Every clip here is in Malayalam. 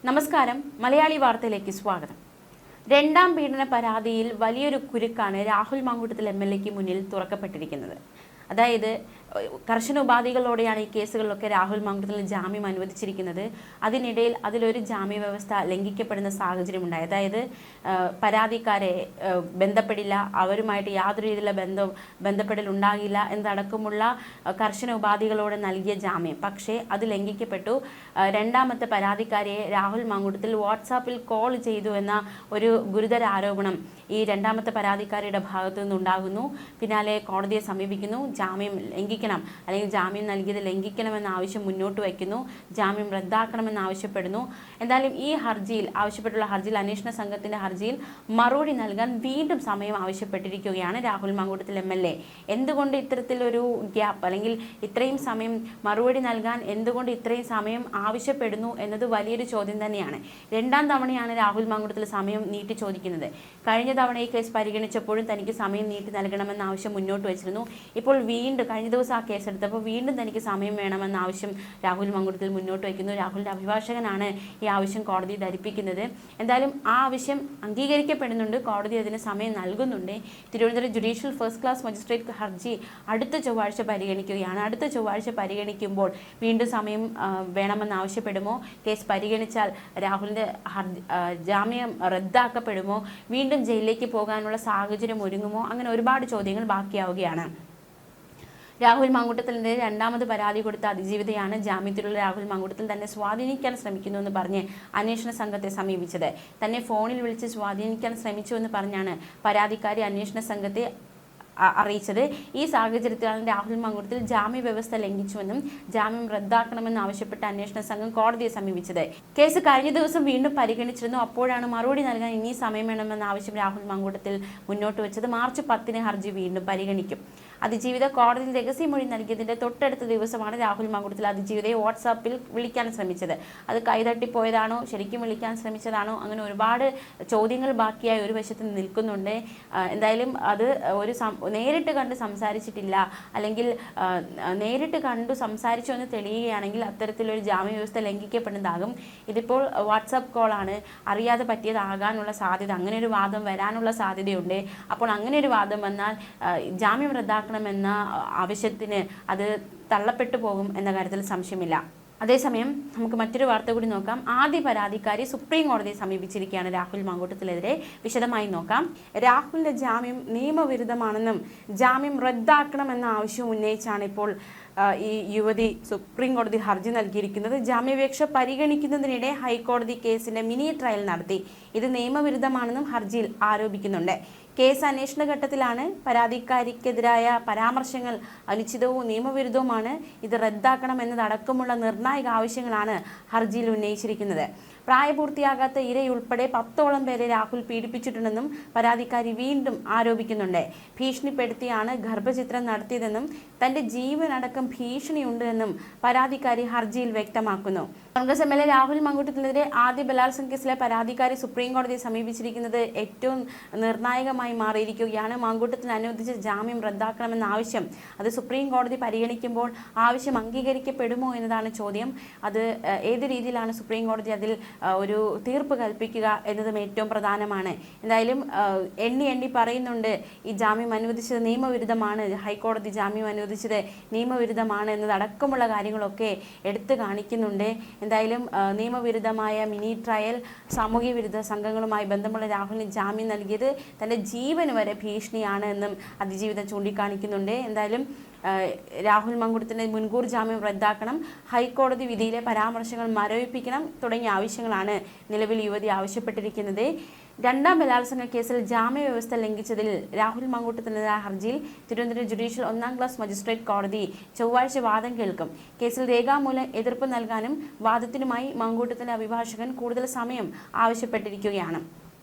നമസ്കാരം, മലയാളി വാർത്തയിലേക്ക് സ്വാഗതം. രണ്ടാം പീഡന പരാതിയിൽ വലിയൊരു കുരുക്കാണ് രാഹുൽ മാങ്കൂട്ടത്തിൽ MLA മുന്നിൽ തുറക്കപ്പെട്ടിരിക്കുന്നത്. അതായത് കർശന ഉപാധികളോടെയാണ് ഈ കേസുകളിലൊക്കെ രാഹുൽ മാങ്കൂട്ടത്തിൽ ജാമ്യം അനുവദിച്ചിരിക്കുന്നത്. അതിനിടയിൽ അതിലൊരു ജാമ്യ വ്യവസ്ഥ ലംഘിക്കപ്പെടുന്ന സാഹചര്യമുണ്ടായി. അതായത് പരാതിക്കാരെ ബന്ധപ്പെടില്ല, അവരുമായിട്ട് യാതൊരു രീതിയിലുള്ള ബന്ധപ്പെടൽ ഉണ്ടാകില്ല എന്നതടക്കമുള്ള കർശന ഉപാധികളോടെ നൽകിയ ജാമ്യം. പക്ഷേ അത് ലംഘിക്കപ്പെട്ടു. രണ്ടാമത്തെ പരാതിക്കാരിയെ രാഹുൽ മാങ്കൂട്ടത്തിൽ വാട്സാപ്പിൽ കോൾ ചെയ്തു എന്ന ഒരു ഗുരുതര ആരോപണം ഈ രണ്ടാമത്തെ പരാതിക്കാരിയുടെ ഭാഗത്തു നിന്നുണ്ടാകുന്നു. പിന്നാലെ കോടതിയെ സമീപിക്കുന്നു. ജാമ്യം ലംഘിക്കണം അല്ലെങ്കിൽ ജാമ്യം നൽകിയത് ലംഘിക്കണമെന്ന ആവശ്യം മുന്നോട്ട് വയ്ക്കുന്നു. ജാമ്യം റദ്ദാക്കണമെന്ന് ആവശ്യപ്പെടുന്നു. എന്തായാലും ഈ ആവശ്യപ്പെട്ടുള്ള ഹർജിയിൽ അന്വേഷണ സംഘത്തിന്റെ ഹർജിയിൽ മറുപടി നൽകാൻ വീണ്ടും സമയം ആവശ്യപ്പെട്ടിരിക്കുകയാണ് രാഹുൽ മാങ്കൂട്ടത്തിൽ MLA. എന്തുകൊണ്ട് ഇത്തരത്തിലൊരു ഗ്യാപ്പ് അല്ലെങ്കിൽ ഇത്രയും സമയം മറുപടി നൽകാൻ എന്തുകൊണ്ട് ഇത്രയും സമയം ആവശ്യപ്പെടുന്നു എന്നത് വലിയൊരു ചോദ്യം തന്നെയാണ്. രണ്ടാം തവണയാണ് രാഹുൽ മാങ്കൂട്ടത്തിൽ സമയം നീട്ടി ചോദിക്കുന്നത്. കഴിഞ്ഞ തവണ ഈ കേസ് പരിഗണിച്ചപ്പോഴും തനിക്ക് സമയം നീട്ടി നൽകണമെന്ന ആവശ്യം മുന്നോട്ട് വെച്ചിരുന്നു. ഇപ്പോൾ വീണ്ടും കഴിഞ്ഞ ദിവസം ആ കേസെടുത്തപ്പോൾ വീണ്ടും തനിക്ക് സമയം വേണമെന്ന ആവശ്യം രാഹുൽ മാങ്കൂട്ടത്തിൽ മുന്നോട്ട് വയ്ക്കുന്നു. രാഹുലിന്റെ അഭിഭാഷകനാണ് ഈ ആവശ്യം കോടതി ധരിപ്പിക്കുന്നത്. എന്തായാലും ആ ആവശ്യം അംഗീകരിക്കപ്പെടുന്നുണ്ട്, കോടതി അതിന് സമയം നൽകുന്നുണ്ട്. Thiruvananthapuram judicial first class magistrate ഹർജി അടുത്ത ചൊവ്വാഴ്ച പരിഗണിക്കുകയാണ്. അടുത്ത ചൊവ്വാഴ്ച പരിഗണിക്കുമ്പോൾ വീണ്ടും സമയം വേണമെന്ന് ആവശ്യപ്പെടുമോ? കേസ് പരിഗണിച്ചാൽ രാഹുലിന്റെ ജാമ്യം റദ്ദാക്കപ്പെടുമോ? വീണ്ടും ജയിലിലേക്ക് പോകാനുള്ള സാഹചര്യം ഒരുങ്ങുമോ? അങ്ങനെ ഒരുപാട് ചോദ്യങ്ങൾ ബാക്കിയാവുകയാണ്. രാഹുൽ മാങ്കൂട്ടത്തിലിന്റെ രണ്ടാമത് പരാതി കൊടുത്ത അതിജീവിതയാണ് ജാമ്യത്തിലുള്ള രാഹുൽ മാങ്കൂട്ടത്തിൽ തന്നെ സ്വാധീനിക്കാൻ ശ്രമിക്കുന്നു എന്ന് പറഞ്ഞ് അന്വേഷണ സംഘത്തെ സമീപിച്ചത്. തന്നെ ഫോണിൽ വിളിച്ച് സ്വാധീനിക്കാൻ ശ്രമിച്ചു എന്ന് പറഞ്ഞാണ് പരാതിക്കാരി അന്വേഷണ സംഘത്തെ അറിയിച്ചത്. ഈ സാഹചര്യത്തിലാണ് രാഹുൽ മാങ്കൂട്ടത്തിൽ ജാമ്യ വ്യവസ്ഥ ലംഘിച്ചുവെന്നും ജാമ്യം റദ്ദാക്കണമെന്ന് ആവശ്യപ്പെട്ട് അന്വേഷണ സംഘം കോടതിയെ സമീപിച്ചത്. കേസ് കഴിഞ്ഞ ദിവസം വീണ്ടും പരിഗണിച്ചിരുന്നു. അപ്പോഴാണ് മറുപടി നൽകാൻ ഇനി സമയം വേണമെന്ന ആവശ്യം രാഹുൽ മാങ്കൂട്ടത്തിൽ മുന്നോട്ട് വെച്ചത്. മാർച്ച് 10 ഹർജി വീണ്ടും പരിഗണിക്കും. അതിജീവിത കോടതിയിൽ രഹസ്യമൊഴി നൽകിയതിന്റെ തൊട്ടടുത്ത ദിവസമാണ് രാഹുൽ മാങ്കൂട്ടത്തിൽ അതിജീവിതയെ വാട്സാപ്പിൽ വിളിക്കാൻ ശ്രമിച്ചത്. അത് കൈതട്ടിപ്പോയതാണോ, ശരിക്കും വിളിക്കാൻ ശ്രമിച്ചതാണോ, അങ്ങനെ ഒരുപാട് ചോദ്യങ്ങൾ ബാക്കിയായി ഒരു വശത്ത് നിൽക്കുന്നുണ്ട്. എന്തായാലും അത് നേരിട്ട് കണ്ട് സംസാരിച്ചിട്ടില്ല, അല്ലെങ്കിൽ നേരിട്ട് കണ്ടു സംസാരിച്ചു എന്ന് തെളിയുകയാണെങ്കിൽ അത്തരത്തിലൊരു ജാമ്യ വ്യവസ്ഥ ലംഘിക്കപ്പെടുന്നതാകും. ഇതിപ്പോൾ വാട്സാപ്പ് കോളാണ്, അറിയാതെ പറ്റിയതാകാനുള്ള സാധ്യത, അങ്ങനെ ഒരു വാദം വരാനുള്ള സാധ്യതയുണ്ട്. അപ്പോൾ അങ്ങനെ ഒരു വാദം വന്നാൽ ജാമ്യം റദ്ദാക്കണമെന്ന ആവശ്യത്തിന് അത് തള്ളപ്പെട്ടു പോകും എന്ന കാര്യത്തിൽ സംശയമില്ല. അതേസമയം നമുക്ക് മറ്റൊരു വാർത്ത കൂടി നോക്കാം. ആദ്യ പരാതിക്കാരി സുപ്രീം കോടതിയെ സമീപിച്ചിരിക്കുകയാണ് രാഹുൽ മാങ്കൂട്ടത്തിനെതിരെ. വിശദമായി നോക്കാം. രാഹുലിന്റെ ജാമ്യം നിയമവിരുദ്ധമാണെന്നും ജാമ്യം റദ്ദാക്കണമെന്ന ആവശ്യം ഉന്നയിച്ചാണ് ഇപ്പോൾ ഈ യുവതി സുപ്രീം കോടതി ഹർജി നൽകിയിരിക്കുന്നത്. ജാമ്യാപേക്ഷ പരിഗണിക്കുന്നതിനിടെ ഹൈക്കോടതി കേസിന്റെ മിനി ട്രയൽ നടത്തി. ഇത് നിയമവിരുദ്ധമാണെന്നും ഹർജിയിൽ ആരോപിക്കുന്നുണ്ട്. കേസ് അന്വേഷണ ഘട്ടത്തിലാണ്. പരാതിക്കാരിക്കെതിരായ പരാമർശങ്ങൾ അനുചിതവും നിയമവിരുദ്ധവുമാണ്. ഇത് റദ്ദാക്കണം എന്നതടക്കമുള്ള നിർണായക ആവശ്യങ്ങളാണ് ഹർജിയിൽ ഉന്നയിച്ചിരിക്കുന്നത്. പ്രായപൂർത്തിയാകാത്ത ഇരയുൾപ്പെടെ 10ഓളം പേരെ രാഹുൽ പീഡിപ്പിച്ചിട്ടുണ്ടെന്നും പരാതിക്കാരി വീണ്ടും ആരോപിക്കുന്നുണ്ട്. ഭീഷണിപ്പെടുത്തിയാണ് ഗർഭചിത്രം നടത്തിയതെന്നും തന്റെ ജീവനടക്കം ഭീഷണിയുണ്ട് എന്നും പരാതിക്കാരി ഹർജിയിൽ വ്യക്തമാക്കുന്നു. കോൺഗ്രസ് MLA രാഹുൽ മാങ്കൂട്ടത്തിനെതിരെ ആദ്യ ബലാത്സംഗ കേസിലെ പരാതിക്കാരി സുപ്രീം കോടതിയെ സമീപിച്ചിരിക്കുന്നത് ഏറ്റവും നിർണായകമായി മാറിയിരിക്കുകയാണ്. മാങ്കൂട്ടത്തിന് അനുവദിച്ച ജാമ്യം റദ്ദാക്കണമെന്ന ആവശ്യം അത് സുപ്രീം കോടതി പരിഗണിക്കുമ്പോൾ ആവശ്യം അംഗീകരിക്കപ്പെടുമോ എന്നതാണ് ചോദ്യം. അത് ഏത് രീതിയിലാണ് സുപ്രീം കോടതി അതിൽ ഒരു തീർപ്പ് കൽപ്പിക്കുക എന്നതും ഏറ്റവും പ്രധാനമാണ്. എന്തായാലും എണ്ണി പറയുന്നുണ്ട് ഈ ജാമ്യം അനുവദിച്ചത് നിയമവിരുദ്ധമാണ്, ഹൈക്കോടതി ജാമ്യം അനുവദിച്ചത് നിയമവിരുദ്ധമാണ് എന്നതടക്കമുള്ള കാര്യങ്ങളൊക്കെ എടുത്തു കാണിക്കുന്നുണ്ട്. എന്തായാലും നിയമവിരുദ്ധമായ മിനി ട്രയൽ, സാമൂഹ്യ വിരുദ്ധ സംഘങ്ങളുമായി ബന്ധമുള്ള രാഹുലിന് ജാമ്യം നൽകിയത് തൻ്റെ ജീവന് വരെ ഭീഷണിയാണ് എന്നും അതിജീവിതം ചൂണ്ടിക്കാണിക്കുന്നുണ്ട്. എന്തായാലും രാഹുൽ മാങ്കൂട്ടത്തിൻ്റെ മുൻകൂർ ജാമ്യം റദ്ദാക്കണം, ഹൈക്കോടതി വിധിയിലെ പരാമർശങ്ങൾ മരവിപ്പിക്കണം തുടങ്ങിയ ആവശ്യങ്ങളാണ് നിലവിൽ യുവതി ആവശ്യപ്പെട്ടിരിക്കുന്നത്. രണ്ടാം ബലാത്സംഗ കേസിൽ ജാമ്യ വ്യവസ്ഥ ലംഘിച്ചതിൽ രാഹുൽ മാങ്കൂട്ടത്തിനെതിരായ ഹർജിയിൽ തിരുവനന്തപുരം ജുഡീഷ്യൽ 1ാം ക്ലാസ് മജിസ്ട്രേറ്റ് കോടതി ചൊവ്വാഴ്ച വാദം കേൾക്കും. കേസിൽ രേഖാമൂലം എതിർപ്പ് നൽകാനും വാദത്തിനുമായി മാങ്കൂട്ടത്തിന്റെ അഭിഭാഷകൻ കൂടുതൽ സമയം ആവശ്യപ്പെട്ടിരിക്കുകയാണ്.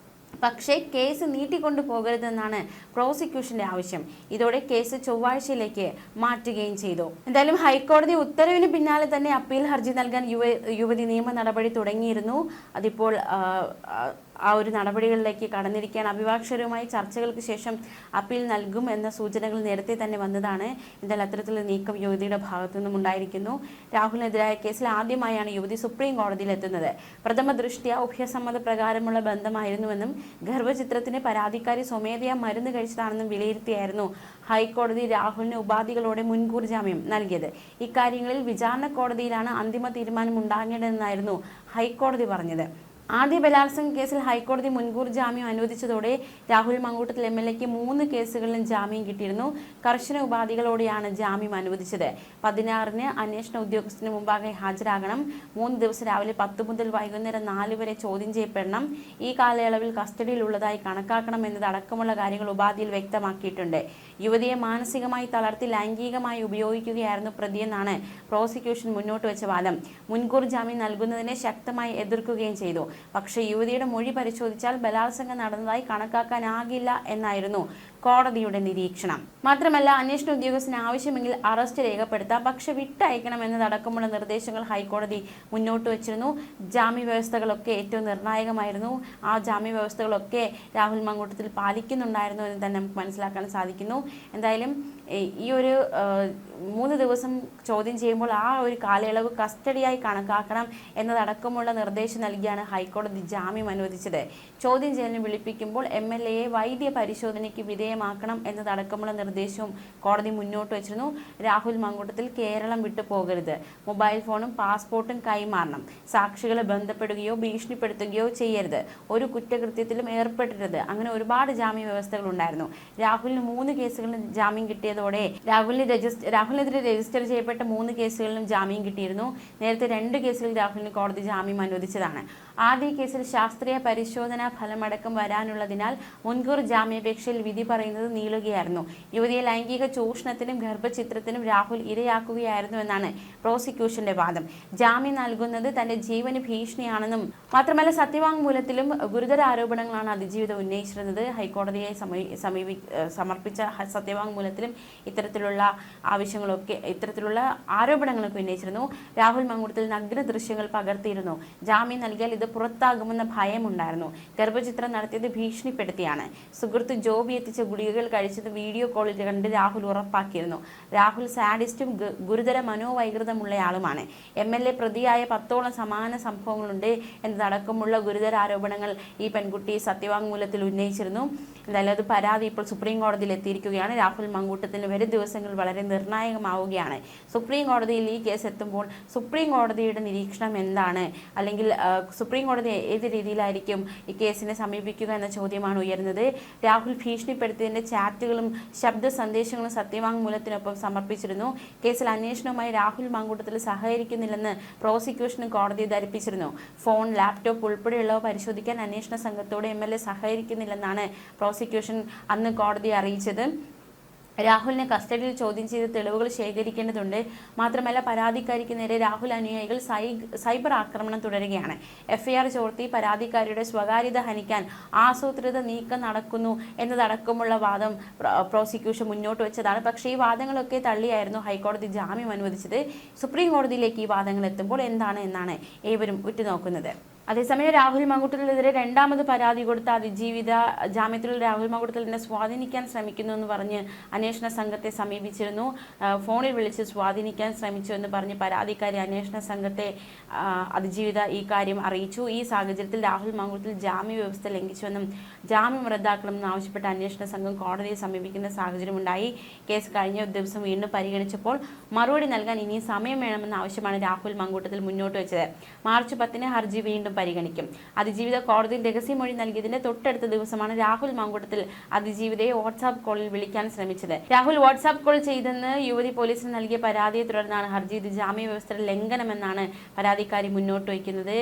പക്ഷേ കേസ് നീട്ടിക്കൊണ്ടു പോകരുതെന്നാണ് പ്രോസിക്യൂഷന്റെ ആവശ്യം. ഇതോടെ കേസ് ചൊവ്വാഴ്ചയിലേക്ക് മാറ്റുകയും ചെയ്തു. എന്തായാലും ഹൈക്കോടതി ഉത്തരവിന് പിന്നാലെ തന്നെ അപ്പീൽ ഹർജി നൽകാൻ യുവതി നിയമ നടപടി തുടങ്ങിയിരുന്നു. അതിപ്പോൾ ആ ഒരു നടപടികളിലേക്ക് കടന്നിരിക്കുകയാണ്. അഭിഭാഷകരുമായി ചർച്ചകൾക്ക് ശേഷം അപ്പീൽ നൽകും എന്ന സൂചനകൾ നേരത്തെ തന്നെ വന്നതാണ്. എന്തായാലും അത്തരത്തിലുള്ള നീക്കം യുവതിയുടെ ഭാഗത്തു നിന്നും ഉണ്ടായിരിക്കുന്നു. രാഹുലിനെതിരായ കേസിൽ ആദ്യമായാണ് യുവതി സുപ്രീം കോടതിയിൽ എത്തുന്നത്. പ്രഥമ ദൃഷ്ട്യാ ഉഭയസമ്മത പ്രകാരമുള്ള ബന്ധമായിരുന്നുവെന്നും ഗർഭചിത്രത്തിന് പരാതിക്കാരി സ്വമേധയാ മരുന്ന് കഴിച്ചതാണെന്നും വിലയിരുത്തിയായിരുന്നു ഹൈക്കോടതി രാഹുലിന് ഉപാധികളോടെ മുൻകൂർ ജാമ്യം നൽകിയത്. ഇക്കാര്യങ്ങളിൽ വിചാരണ കോടതിയിലാണ് അന്തിമ തീരുമാനം ഉണ്ടാകേണ്ടതെന്നായിരുന്നു ഹൈക്കോടതി പറഞ്ഞത്. ആദ്യ ബലാത്സംഗ കേസിൽ ഹൈക്കോടതി മുൻകൂർ ജാമ്യം അനുവദിച്ചതോടെ രാഹുൽ മങ്കൂട്ടത്തിൽ MLAക്ക് 3 കേസുകളിലും ജാമ്യം കിട്ടിയിരുന്നു. കർശന ഉപാധികളോടെയാണ് ജാമ്യം അനുവദിച്ചത്. 16-ന് അന്വേഷണ ഉദ്യോഗസ്ഥന് മുമ്പാകെ ഹാജരാകണം. 3 ദിവസം രാവിലെ 10 മുതൽ വൈകുന്നേരം 4 വരെ ചോദ്യം ചെയ്യപ്പെടണം. ഈ കാലയളവിൽ കസ്റ്റഡിയിലുള്ളതായി കണക്കാക്കണം എന്നതടക്കമുള്ള കാര്യങ്ങൾ ഉപാധിയിൽ വ്യക്തമാക്കിയിട്ടുണ്ട്. യുവതിയെ മാനസികമായി തളർത്തി ലൈംഗികമായി ഉപയോഗിക്കുകയായിരുന്നു പ്രതിയെന്നാണ് പ്രോസിക്യൂഷൻ മുന്നോട്ട് വെച്ച വാദം. മുൻകൂർ ജാമ്യം നൽകുന്നതിനെ ശക്തമായി എതിർക്കുകയും ചെയ്തു. പക്ഷേ യുവതിയുടെ മൊഴി പരിശോധിച്ചാൽ ബലാത്സംഗം നടന്നതായി കണക്കാക്കാനാകില്ല എന്നായിരുന്നു കോടതിയുടെ നിരീക്ഷണം. മാത്രമല്ല, അന്വേഷണ ഉദ്യോഗസ്ഥന് ആവശ്യമെങ്കിൽ അറസ്റ്റ് രേഖപ്പെടുത്താം, പക്ഷെ വിട്ടയക്കണം എന്നതടക്കമുള്ള നിർദ്ദേശങ്ങൾ ഹൈക്കോടതി മുന്നോട്ട് വച്ചിരുന്നു. ജാമ്യ വ്യവസ്ഥകളൊക്കെ ഏറ്റവും നിർണായകമായിരുന്നു. ആ ജാമ്യ വ്യവസ്ഥകളൊക്കെ രാഹുൽ മങ്കൂട്ടത്തിൽ പാലിക്കുന്നുണ്ടായിരുന്നു എന്ന് തന്നെ നമുക്ക് മനസ്സിലാക്കാൻ സാധിക്കുന്നു. എന്തായാലും ഈ ഒരു 3 ദിവസം ചോദ്യം ചെയ്യുമ്പോൾ ആ ഒരു കാലയളവ് കസ്റ്റഡിയായി കണക്കാക്കണം എന്നതടക്കമുള്ള നിർദ്ദേശം നൽകിയാണ് ഹൈക്കോടതി ജാമ്യം അനുവദിച്ചത്. ചോദ്യം ചെയ്യലിന് വിളിപ്പിക്കുമ്പോൾ MLAയെ വൈദ്യ പരിശോധനയ്ക്ക് വിധേയമാക്കണം എന്നതടക്കമുള്ള നിർദ്ദേശവും കോടതി മുന്നോട്ട് വച്ചിരുന്നു. രാഹുൽ മങ്കൂട്ടത്തിൽ കേരളം വിട്ടു പോകരുത്, മൊബൈൽ ഫോണും പാസ്പോർട്ടും കൈമാറണം, സാക്ഷികളെ ബന്ധപ്പെടുകയോ ഭീഷണിപ്പെടുത്തുകയോ ചെയ്യരുത്, ഒരു കുറ്റകൃത്യത്തിലും ഏർപ്പെടരുത്. അങ്ങനെ ഒരുപാട് ജാമ്യ വ്യവസ്ഥകൾ ഉണ്ടായിരുന്നു. രാഹുലിന് 3 കേസുകളിൽ ജാമ്യം കിട്ടിയതോടെ രാഹുലിനെതിരെ രജിസ്റ്റർ ചെയ്യപ്പെട്ട 3 കേസുകളിലും ജാമ്യം കിട്ടിയിരുന്നു. നേരത്തെ 2 കേസുകളിൽ രാഹുലിന് കോടതി ജാമ്യം അനുവദിച്ചതാണ്. ആദ്യ കേസിൽ ശാസ്ത്രീയ പരിശോധനാ ഫലമടക്കം വരാനുള്ളതിനാൽ മുൻകൂർ ജാമ്യാപേക്ഷയിൽ വിധി പറയുന്നത് നീളുകയായിരുന്നു. യുവതിയെ ലൈംഗിക ചൂഷണത്തിനും ഗർഭചിത്രത്തിനും രാഹുൽ ഇരയാക്കുകയായിരുന്നുവെന്നാണ് പ്രോസിക്യൂഷന്റെ വാദം. ജാമ്യം നൽകുന്നത് തന്റെ ജീവന് ഭീഷണിയാണെന്നും മാത്രമല്ല സത്യവാങ്മൂലത്തിലും ഗുരുതര ആരോപണങ്ങളാണ് അതിജീവിത ഉന്നയിച്ചിരുന്നത്. ഹൈക്കോടതിയെ സമർപ്പിച്ച സത്യവാങ്മൂലത്തിലും ഇത്തരത്തിലുള്ള ആരോപണങ്ങളൊക്കെ ഉന്നയിച്ചിരുന്നു. രാഹുൽ മങ്കൂട്ടത്തിൽ നഗ്ന ദൃശ്യങ്ങൾ പകർത്തിയിരുന്നു. ജാമ്യം നൽകിയാൽ ഇത് പുറത്താകുമെന്ന ഭയമുണ്ടായിരുന്നു. ഗർഭചിത്രം നടത്തിയത് ഭീഷണിപ്പെടുത്തിയാണ്. സുഹൃത്ത് ജോബി എത്തിച്ച ഗുളികകൾ കഴിച്ചത് വീഡിയോ കോളിൽ കണ്ട് രാഹുൽ ഉറപ്പാക്കിയിരുന്നു. രാഹുൽ സാഡിസ്റ്റും ഗുരുതര മനോവൈകൃതമുള്ളയാളുമാണ്. MLA പ്രതിയായ 10ഓളം സമാന സംഭവങ്ങളുണ്ട് എന്നതടക്കമുള്ള ഗുരുതര ആരോപണങ്ങൾ ഈ പെൺകുട്ടി സത്യവാങ്മൂലത്തിൽ ഉന്നയിച്ചിരുന്നു. എന്തായാലും അത് പരാതി ഇപ്പോൾ സുപ്രീം കോടതിയിൽ എത്തിയിരിക്കുകയാണ്. രാഹുൽ മങ്കൂട്ടത്തിന് വരും ദിവസങ്ങൾ വളരെ നിർണായകമാവുകയാണ്. സുപ്രീം കോടതിയിൽ ഈ കേസ് എത്തുമ്പോൾ സുപ്രീം കോടതിയുടെ നിരീക്ഷണം എന്താണ്, അല്ലെങ്കിൽ സുപ്രീം കോടതി ഏത് രീതിയിലായിരിക്കും ഈ കേസിനെ സമീപിക്കുക എന്ന ചോദ്യമാണ് ഉയരുന്നത്. രാഹുൽ ഭീഷണിപ്പെടുത്തിയതിൻ്റെ ചാറ്റുകളും ശബ്ദ സന്ദേശങ്ങളും സത്യവാങ്മൂലത്തിനൊപ്പം സമർപ്പിച്ചിരുന്നു. കേസിൽ അന്വേഷണവുമായി രാഹുൽ മങ്കൂട്ടത്തിൽ സഹകരിക്കുന്നില്ലെന്ന് പ്രോസിക്യൂഷനും കോടതിയെ ധരിപ്പിച്ചിരുന്നു. ഫോൺ, ലാപ്ടോപ്പ് ഉൾപ്പെടെയുള്ളവ പരിശോധിക്കാൻ അന്വേഷണ സംഘത്തോട് MLA സഹകരിക്കുന്നില്ലെന്നാണ് പ്രോസിക്യൂഷൻ അന്ന് കോടതിയെ അറിയിച്ചത്. രാഹുലിനെ കസ്റ്റഡിയിൽ ചോദ്യം ചെയ്ത് തെളിവുകൾ ശേഖരിക്കേണ്ടതുണ്ട്. മാത്രമല്ല, പരാതിക്കാരിക്ക് നേരെ രാഹുൽ അനുയായികൾ സൈബർ ആക്രമണം തുടരുകയാണ്. FIR ചോർത്തി പരാതിക്കാരിയുടെ സ്വകാര്യത ഹനിക്കാൻ ആസൂത്രിത നീക്കം നടക്കുന്നു എന്നതടക്കമുള്ള വാദം പ്രോസിക്യൂഷൻ മുന്നോട്ട് വെച്ചതാണ്. പക്ഷേ ഈ വാദങ്ങളൊക്കെ തള്ളിയായിരുന്നു ഹൈക്കോടതി ജാമ്യം അനുവദിച്ചത്. സുപ്രീം കോടതിയിലേക്ക് ഈ വാദങ്ങൾ എത്തുമ്പോൾ എന്താണ് എന്നാണ് ഏവരും ഉറ്റുനോക്കുന്നത്. അതേസമയം രാഹുൽ മങ്കൂട്ടത്തിനെതിരെ 2ാമത് പരാതി കൊടുത്ത അതിജീവിത ജാമ്യത്തിലുള്ള രാഹുൽ മങ്കൂട്ടത്തിനെ സ്വാധീനിക്കാൻ ശ്രമിക്കുന്നു എന്ന് പറഞ്ഞ് അന്വേഷണ സംഘത്തെ സമീപിച്ചിരുന്നു. ഫോണിൽ വിളിച്ച് സ്വാധീനിക്കാൻ ശ്രമിച്ചു എന്ന് പറഞ്ഞ് പരാതിക്കാരി അന്വേഷണ സംഘത്തെ അതിജീവിത ഈ കാര്യം അറിയിച്ചു. ഈ സാഹചര്യത്തിൽ രാഹുൽ മങ്കൂട്ടത്തിൽ ജാമ്യ വ്യവസ്ഥ ലംഘിച്ചുവെന്നും ജാമ്യം റദ്ദാക്കണമെന്നും ആവശ്യപ്പെട്ട അന്വേഷണ സംഘം കോടതിയെ സമീപിക്കുന്ന സാഹചര്യമുണ്ടായി. കേസ് കഴിഞ്ഞ ദിവസം വീണ്ടും പരിഗണിച്ചപ്പോൾ മറുപടി നൽകാൻ ഇനിയും സമയം വേണമെന്ന ആവശ്യമാണ് രാഹുൽ മങ്കൂട്ടത്തിൽ മുന്നോട്ട് വെച്ചത്. മാർച്ച് 10-ന് ഹർജി വീണ്ടും പരിഗണിക്കും. അതിജീവിത കോടതിയിൽ രഹസ്യമൊഴി നൽകിയതിന്റെ തൊട്ടടുത്ത ദിവസമാണ് രാഹുൽ മങ്കൂട്ടത്തിൽ അതിജീവിതയെ വാട്സാപ്പ് കോളിൽ വിളിക്കാൻ ശ്രമിച്ചത്. രാഹുൽ വാട്സാപ്പ് കോൾ ചെയ്തെന്ന് യുവതി പോലീസിന് നൽകിയ പരാതിയെ തുടർന്നാണ് ഹർജി. ഇത് ജാമ്യ വ്യവസ്ഥയുടെ ലംഘനമെന്നാണ് പരാതിക്കാരി മുന്നോട്ട് വയ്ക്കുന്നത്.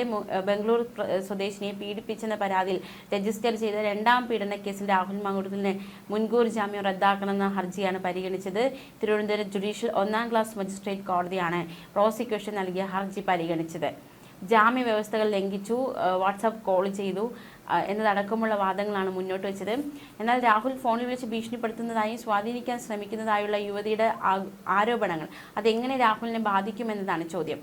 ബംഗളൂരു സ്വദേശിനിയെ പീഡിപ്പിച്ചെന്ന പരാതിയിൽ രജിസ്റ്റർ ചെയ്ത 2ാം പീഡന കേസിൽ രാഹുൽ മങ്കൂട്ടത്തിന് മുൻകൂർ ജാമ്യം റദ്ദാക്കണമെന്ന ഹർജിയാണ് പരിഗണിച്ചത്. തിരുവനന്തപുരം ജുഡീഷ്യൽ 1ാം ക്ലാസ് മജിസ്ട്രേറ്റ് കോടതിയാണ് പ്രോസിക്യൂഷൻ നൽകിയ ഹർജി പരിഗണിച്ചത്. ജാമ്യ വ്യവസ്ഥകൾ ലംഘിച്ചു, വാട്സാപ്പ് കോൾ ചെയ്തു എന്നതടക്കമുള്ള വാദങ്ങളാണ് മുന്നോട്ട് വെച്ചത്. എന്നാൽ രാഹുൽ ഫോണിൽ വിളിച്ച് ഭീഷണിപ്പെടുത്തുന്നതായും സ്വാധീനിക്കാൻ ശ്രമിക്കുന്നതായുള്ള യുവതിയുടെ ആരോപണങ്ങൾ അതെങ്ങനെ രാഹുലിനെ ബാധിക്കുമെന്നതാണ് ചോദ്യം.